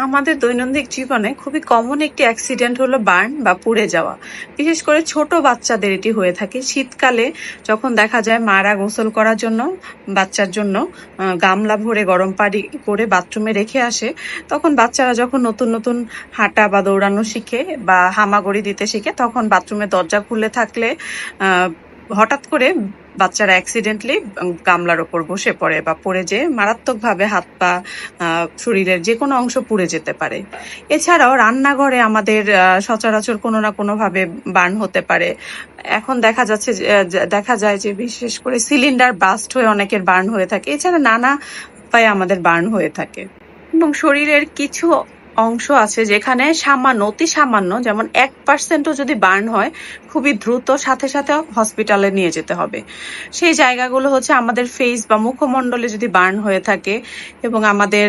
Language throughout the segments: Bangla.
আমাদের দৈনন্দিন জীবনে খুবই কমন একটি অ্যাক্সিডেন্ট হলো বার্ন বা পুড়ে যাওয়া। বিশেষ করে ছোট বাচ্চাদের এটি হয়ে থাকে। শীতকালে যখন দেখা যায় মারা গোসল করার জন্য বাচ্চার জন্য গামলা ভরে গরম পানি করে বাথরুমে রেখে আসে, তখন বাচ্চারা যখন নতুন নতুন হাঁটা বা দৌড়ানো শিখে বা হামাগুড়ি দিতে শিখে, তখন বাথরুমের দরজা খুলে থাকলে হঠাৎ করে বাচ্চারা অ্যাক্সিডেন্টলি গামলার ওপর বসে পড়ে বা পড়ে যেয়ে মারাত্মকভাবে হাত পা, শরীরের যে কোনো অংশ পুড়ে যেতে পারে। এছাড়াও রান্নাঘরে আমাদের সচরাচর কোনো না কোনোভাবে বার্ন হতে পারে। এখন দেখা যায় যে বিশেষ করে সিলিন্ডার বাস্ট হয়ে অনেকের বার্ন হয়ে থাকে। এছাড়া নানা উপায়ে আমাদের বার্ন হয়ে থাকে। এবং শরীরের কিছু অংশ আছে যেখানে অতি সামান্য, যেমন 1%ও যদি বার্ন হয়, খুবই দ্রুত সাথে সাথে হসপিটালে নিয়ে যেতে হবে। সেই জায়গাগুলো হচ্ছে আমাদের ফেস বা মুখমণ্ডলে যদি বার্ন হয়ে থাকে, এবং আমাদের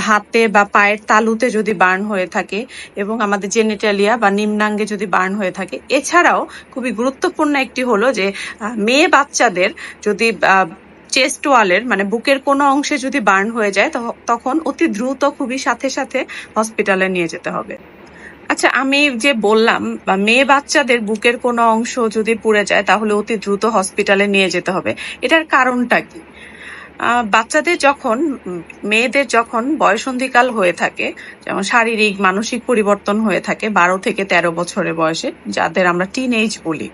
হাতে বা পায়ের তালুতে যদি বার্ন হয়ে থাকে, এবং আমাদের জেনিটালিয়া বা নিম্নাঙ্গে যদি বার্ন হয়ে থাকে। এছাড়াও খুবই গুরুত্বপূর্ণ একটি হলো যে মেয়ে বাচ্চাদের যদি চেস্ট ওয়ালের মানে বুকের কোনো অংশে যদি বার্ন হয়ে যায়, তখন অতি দ্রুত খুবই সাথে সাথে হসপিটালে নিয়ে যেতে হবে। আচ্ছা, আমি যে বললাম বা মেয়ে বাচ্চাদের বুকের কোনো অংশ যদি পুড়ে যায় তাহলে অতি দ্রুত হসপিটালে নিয়ে যেতে হবে, এটার কারণটা কি? বাচ্চাদের যখন মেয়েদের যখন বয়সন্ধিকাল হয়ে থাকে, যেমন শারীরিক মানসিক পরিবর্তন হয়ে থাকে 12 থেকে 13 বছরের বয়সে, যাদের আমরা টিন এজ বলি,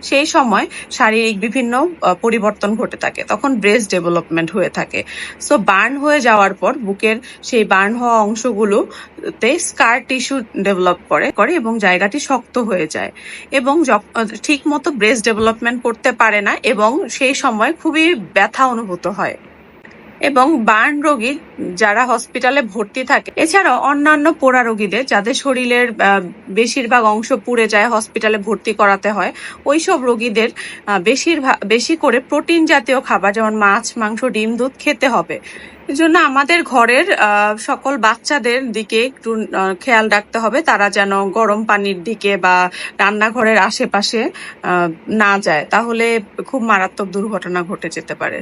সেই সময় শারীরিক বিভিন্ন পরিবর্তন ঘটে থাকে, তখন ব্রেস্ট ডেভেলপমেন্ট হয়ে থাকে। সো বার্ন হয়ে যাওয়ার পর বুকের সেই বার্ন হওয়া অংশগুলোতে স্কার টিস্যু ডেভেলপ করে এবং জায়গাটি শক্ত হয়ে যায়, এবং ঠিক মতো ব্রেস্ট ডেভেলপমেন্ট করতে পারে না, এবং সেই সময় খুবই ব্যথা অনুভূত হয়। এবং বার্ন রোগী যারা হসপিটালে ভর্তি থাকে, এছাড়াও অন্যান্য পোড়া রোগীদের যাদের শরীরের বেশিরভাগ অংশ পুড়ে যায়, হসপিটালে ভর্তি করাতে হয়, ওইসব রোগীদের বেশি করে প্রোটিন জাতীয় খাবার, যেমন মাছ, মাংস, ডিম, দুধ খেতে হবে। এজন্য আমাদের ঘরের সকল বাচ্চাদের দিকে একটু খেয়াল রাখতে হবে, তারা যেন গরম পানির দিকে বা রান্নাঘরের আশেপাশে না যায়, তাহলে খুব মারাত্মক দুর্ঘটনা ঘটে যেতে পারে।